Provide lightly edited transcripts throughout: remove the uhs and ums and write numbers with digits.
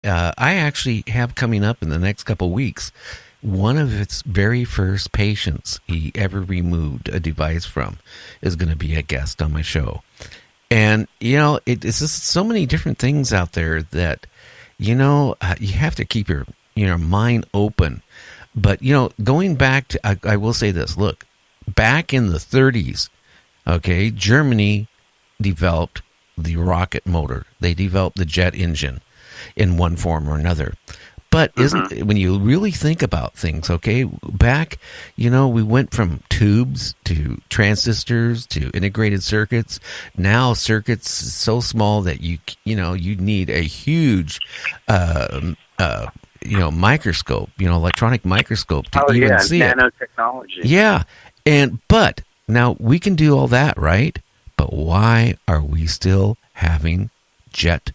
I actually have coming up in the next couple weeks one of its very first patients he ever removed a device from is going to be a guest on my show. And, it's just so many different things out there that, you have to keep your mind open. But, going back to, I will say this, look, back in the 30s, okay, Germany developed the rocket motor. They developed the jet engine in one form or another. But when you really think about things, okay, back, we went from tubes to transistors to integrated circuits. Now circuits so small that you need a huge, microscope, electronic microscope to even see it. Nanotechnology. Yeah. But now we can do all that, right? But why are we still having jet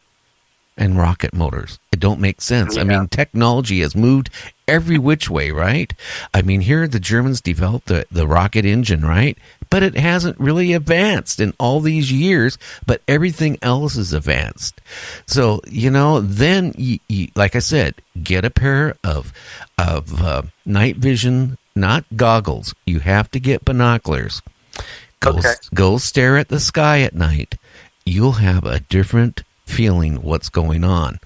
and rocket motors? It don't make sense. Yeah. I mean, technology has moved every which way, right? I mean, here the Germans developed the rocket engine, right? But it hasn't really advanced in all these years, but everything else is advanced. So, then, you, like I said, get a pair of night vision, not goggles. You have to get binoculars. Go stare at the sky at night. You'll have a different feeling what's going on.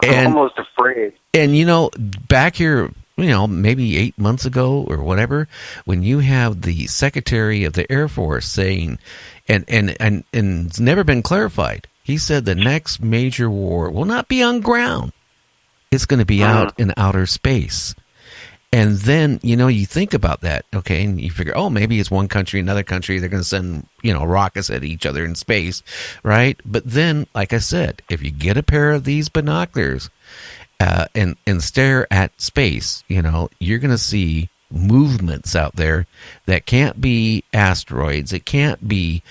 I'm almost afraid. And, back here, maybe 8 months ago or whatever, when you have the Secretary of the Air Force saying, and it's never been clarified, he said the next major war will not be on ground. It's going to be out in outer space. And then, you think about that, okay, and you figure, maybe it's one country, another country, they're going to send, rockets at each other in space, right? But then, like I said, if you get a pair of these binoculars and stare at space, you're going to see movements out there that can't be asteroids. It can't be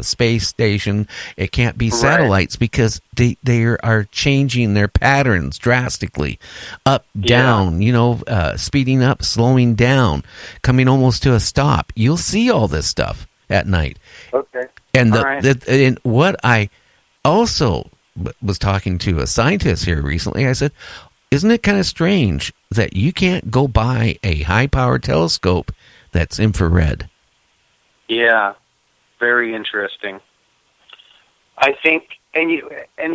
space station. It can't be satellites, because they are changing their patterns drastically, up, down, speeding up, slowing down, coming almost to a stop. You'll see all this stuff at night. Okay. And and what I also was talking to a scientist here recently, I said, isn't it kind of strange that you can't go buy a high-powered telescope that's infrared? Yeah, very interesting. I think, and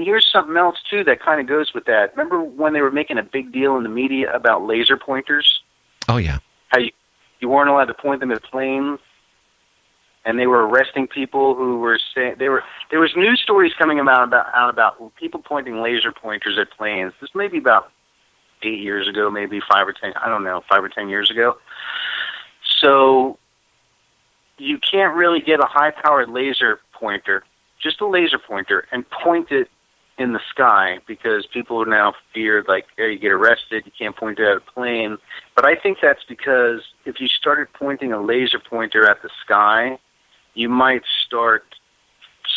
here's something else too that kind of goes with that. Remember when they were making a big deal in the media about laser pointers? Oh yeah. How you weren't allowed to point them at planes, and they were arresting people who were saying there was news stories coming out about people pointing laser pointers at planes. This may be about 8 years ago, maybe 5 or 10, I don't know, 5 or 10 years ago. So you can't really get a high-powered laser pointer, just a laser pointer, and point it in the sky, because people now fear, like, hey, you get arrested, you can't point it at a plane. But I think that's because if you started pointing a laser pointer at the sky, you might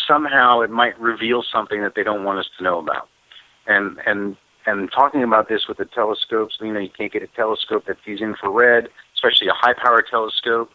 somehow it might reveal something that they don't want us to know about. And talking about this with the telescopes, you can't get a telescope that sees infrared, especially a high-power telescope,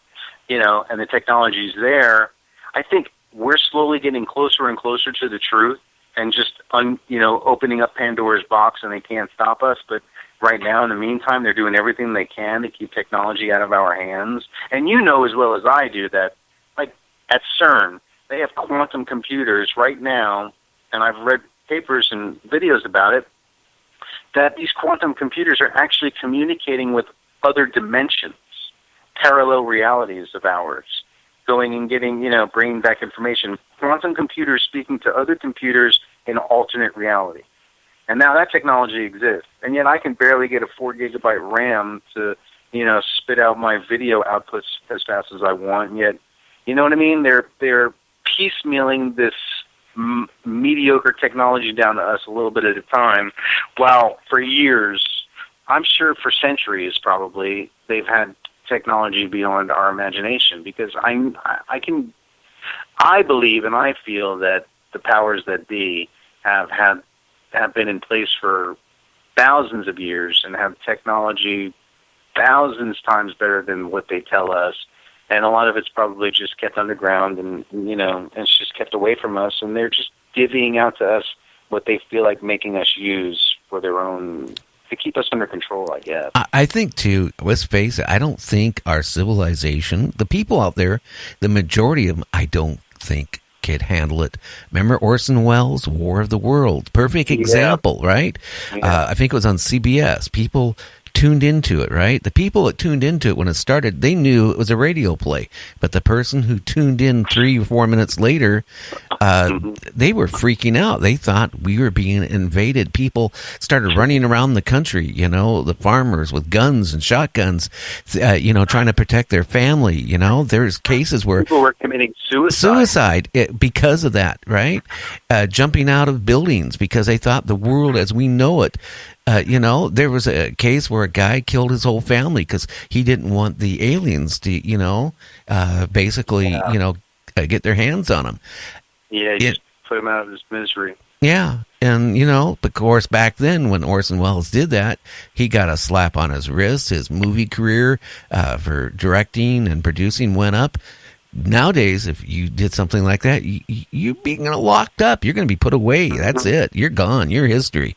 and the technology's there. I think we're slowly getting closer and closer to the truth, and just, opening up Pandora's box, and they can't stop us. But right now, in the meantime, they're doing everything they can to keep technology out of our hands. And you know as well as I do that, like, at CERN, they have quantum computers right now, and I've read papers and videos about it, that these quantum computers are actually communicating with other dimensions, parallel realities of ours, going and getting, bringing back information. Quantum computers speaking to other computers in alternate reality. And now that technology exists. And yet I can barely get a 4 gigabyte RAM to, spit out my video outputs as fast as I want. And yet, you know what I mean? They're piecemealing this mediocre technology down to us a little bit at a time, while for years, I'm sure for centuries probably, they've had technology beyond our imagination, because I believe and I feel that the powers that be have been in place for thousands of years and have technology thousands times better than what they tell us. And a lot of it's probably just kept underground, and it's just kept away from us, and they're just divvying out to us what they feel like making us use for their own, to keep us under control, I guess. I think, too, let's face it, I don't think our civilization, the people out there, the majority of them, I don't think could handle it. Remember Orson Welles' War of the Worlds? Perfect example, right? Yeah. I think it was on CBS. People tuned into it, right? The people that tuned into it when it started, they knew it was a radio play. But the person who tuned in 3 or 4 minutes later, they were freaking out. They thought we were being invaded. People started running around the country, the farmers with guns and shotguns, trying to protect their family. There's cases where people were committing suicide because of that, right? Jumping out of buildings because they thought the world as we know it. There was a case where a guy killed his whole family because he didn't want the aliens to, get their hands on him. Yeah, just put him out of his misery. Yeah, and, of course, back then when Orson Welles did that, he got a slap on his wrist. His movie career for directing and producing went up. Nowadays, if you did something like that, you're being locked up. You're going to be put away. That's it. You're gone. You're history.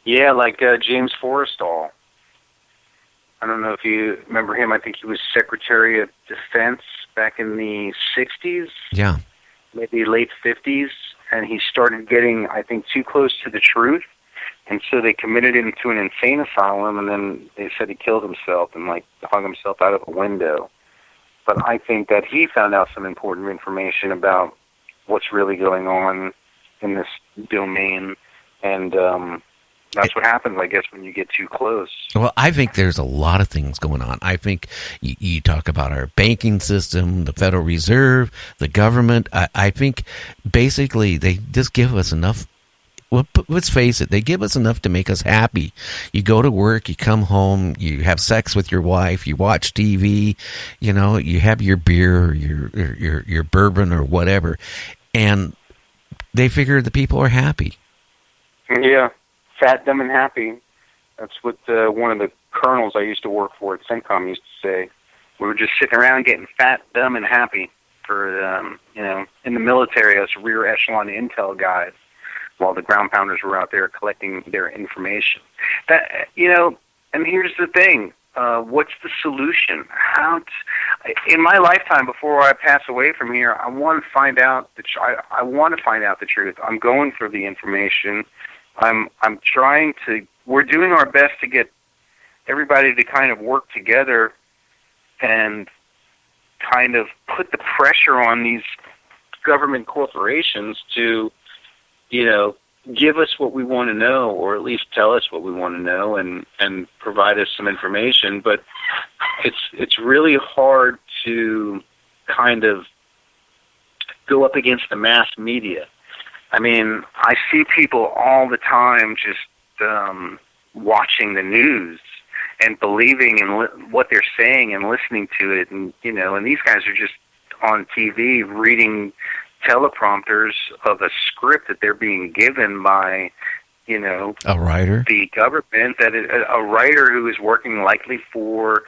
Yeah, like James Forrestal. I don't know if you remember him. I think he was Secretary of Defense back in the 60s. Yeah. Maybe late 50s. And he started getting, I think, too close to the truth. And so they committed him to an insane asylum, and then they said he killed himself and, hung himself out of a window. But I think that he found out some important information about what's really going on in this domain. And that's what happens, I guess, when you get too close. Well, I think there's a lot of things going on. I think you talk about our banking system, the Federal Reserve, the government. I think basically they just give us enough. Well, let's face it, they give us enough to make us happy. You go to work, you come home, you have sex with your wife, you watch TV, you have your beer, or your bourbon or whatever, and they figure the people are happy. Yeah. Fat, dumb, and happy. That's what one of the colonels I used to work for at CENTCOM used to say. We were just sitting around getting fat, dumb, and happy for, in the military as rear echelon intel guys, while the ground pounders were out there collecting their information. That, and here's the thing. What's the solution? In my lifetime, before I pass away from here, I want to find out I want to find out the truth. I'm going for the information. I'm trying to. We're doing our best to get everybody to kind of work together and kind of put the pressure on these government corporations to, give us what we want to know, or at least tell us what we want to know, and provide us some information. But it's really hard to kind of go up against the mass media. I mean, I see people all the time just watching the news and believing in what they're saying and listening to it, and these guys are just on TV reading teleprompters of a script that they're being given by, a writer, the government, a writer who is working likely for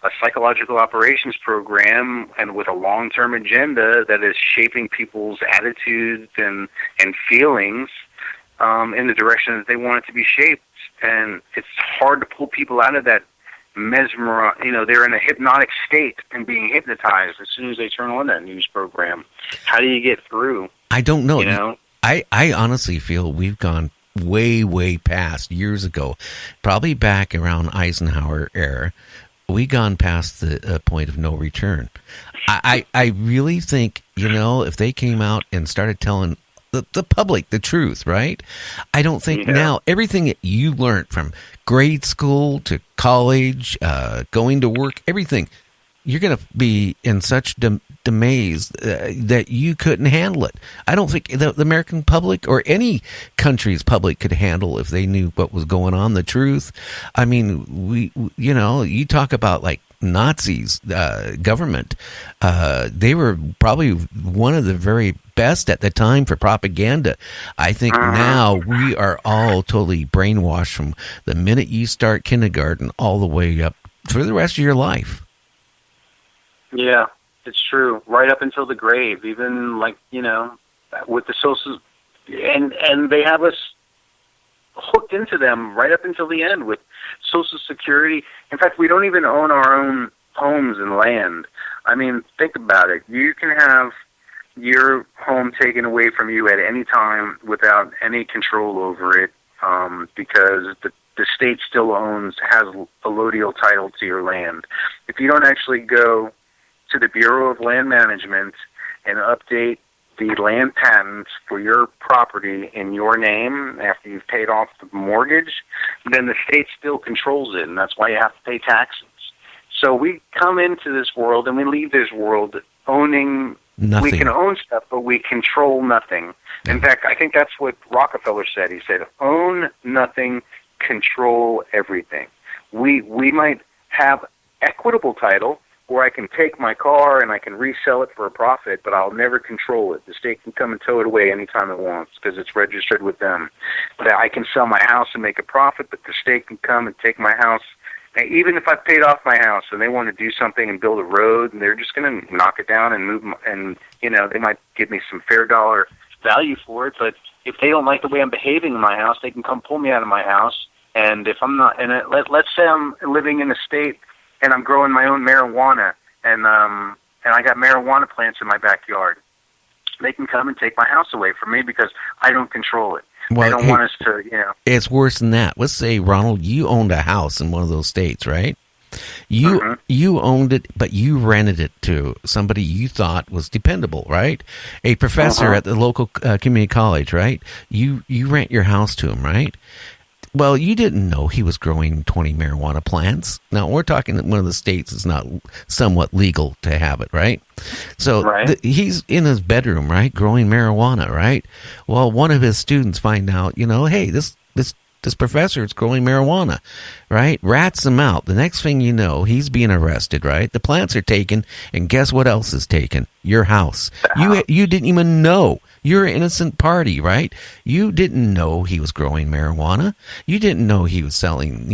a psychological operations program and with a long-term agenda that is shaping people's attitudes and feelings in the direction that they want it to be shaped. And it's hard to pull people out of that they're in a hypnotic state and being hypnotized as soon as they turn on that news program. How do you get through? I don't know. I honestly feel we've gone way, way past years ago, probably back around Eisenhower era. We've gone past the point of no return. I really think, if they came out and started telling the public the truth, right? I don't think now everything that you learned from grade school to college, going to work, everything, you're going to be in such amaze that you couldn't handle it. I don't think the American public or any country's public could handle if they knew what was going on, the truth. I mean, you talk about like Nazis, government, they were probably one of the very best at the time for propaganda. I think now we are all totally brainwashed from the minute you start kindergarten all the way up for the rest of your life. Yeah, it's true. Right up until the grave, even like, with the social, and they have us hooked into them right up until the end with Social Security. In fact, we don't even own our own homes and land. I mean, think about it. You can have your home taken away from you at any time without any control over it, because the state still has allodial title to your land. If you don't actually go to the Bureau of Land Management and update the land patents for your property in your name after you've paid off the mortgage, then the state still controls it, and that's why you have to pay taxes. So we come into this world and we leave this world owning nothing. We can own stuff, but we control nothing. Yeah. In fact, I think that's what Rockefeller said. He said, own nothing, control everything. We might have equitable title, where I can take my car and I can resell it for a profit, but I'll never control it. The state can come and tow it away anytime it wants because it's registered with them. But I can sell my house and make a profit, but the state can come and take my house. And even if I've paid off my house and they want to do something and build a road, and they're just going to knock it down and move, and they might give me some fair dollar value for it. But if they don't like the way I'm behaving in my house, they can come pull me out of my house. And if I'm not, and let's say I'm living in a state and I'm growing my own marijuana, and I got marijuana plants in my backyard, they can come and take my house away from me because I don't control it. Well, they don't want us to, It's worse than that. Let's say, Ronald, you owned a house in one of those states, right? You owned it, but you rented it to somebody you thought was dependable, right? A professor at the local community college, right? You rent your house to him, right? Well, you didn't know he was growing 20 marijuana plants. Now, we're talking that one of the states is not somewhat legal to have it, right? So he's in his bedroom, right, growing marijuana, right? Well, one of his students find out, hey, this professor is growing marijuana, right? Rats him out. The next thing you know, he's being arrested, right? The plants are taken, and guess what else is taken? Your house. You didn't even know. You're an innocent party, right? You didn't know he was growing marijuana. You didn't know he was selling,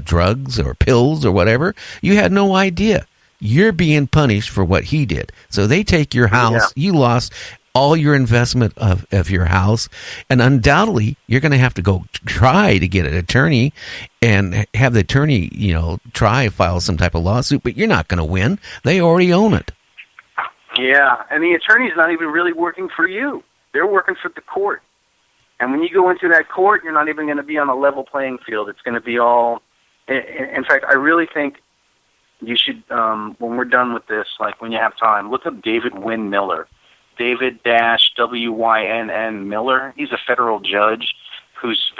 drugs or pills or whatever. You had no idea. You're being punished for what he did. So they take your house. Yeah. You lost all your investment of your house, and undoubtedly you're going to have to go try to get an attorney and have the attorney, file some type of lawsuit, but you're not going to win. They already own it. Yeah, and the attorney's not even really working for you. They're working for the court. And when you go into that court, you're not even going to be on a level playing field. It's going to be all... In fact, I really think you should, when we're done with this, like when you have time, look up David Wynn Miller. David-Wynn Miller. He's a federal judge who's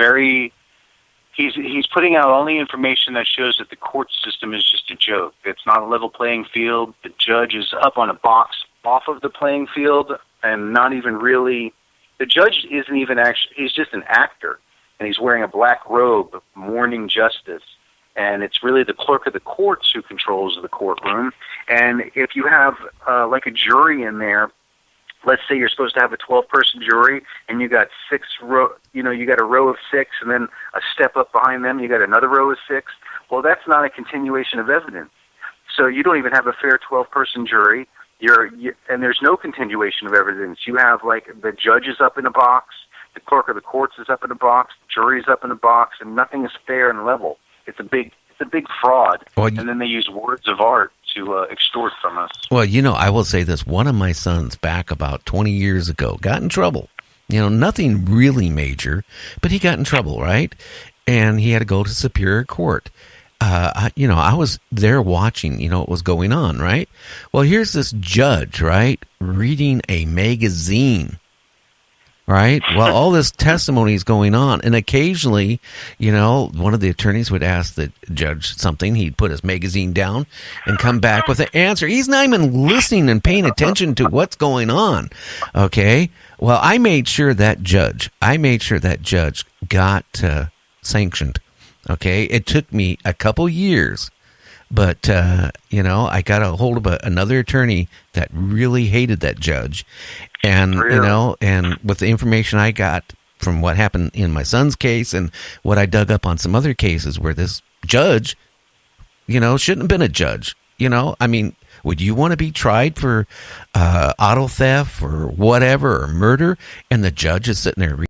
he's putting out only information that shows that the court system is just a joke. It's not a level playing field. The judge is up on a box off of the playing field and not even really... The judge isn't even actually... He's just an actor, and he's wearing a black robe mourning justice. And it's really the clerk of the courts who controls the courtroom. And if you have like a jury in there, let's say you're supposed to have a 12-person jury, and you got you got a row of 6, and then a step up behind them, you got another row of 6. Well, that's not a continuation of evidence. So you don't even have a fair 12-person jury. And there's no continuation of evidence. You have like the judge is up in a box, the clerk of the courts is up in a box, the jury is up in a box, and nothing is fair and level. It's a big fraud. Well, and then they use words of art to extort from us. Well, I will say this. One of my sons back about 20 years ago got in trouble. Nothing really major, but he got in trouble, right? And he had to go to Superior Court. I was there watching, what was going on, right? Well, here's this judge, right, reading a magazine, right? While all this testimony is going on. And occasionally, one of the attorneys would ask the judge something. He'd put his magazine down and come back with an answer. He's not even listening and paying attention to what's going on. Okay? Well, I made sure that judge got sanctioned. Okay? It took me a couple years. But, I got a hold of another attorney that really hated that judge. And, and with the information I got from what happened in my son's case and what I dug up on some other cases where this judge, shouldn't have been a judge. Would you want to be tried for auto theft or whatever, or murder, and the judge is sitting there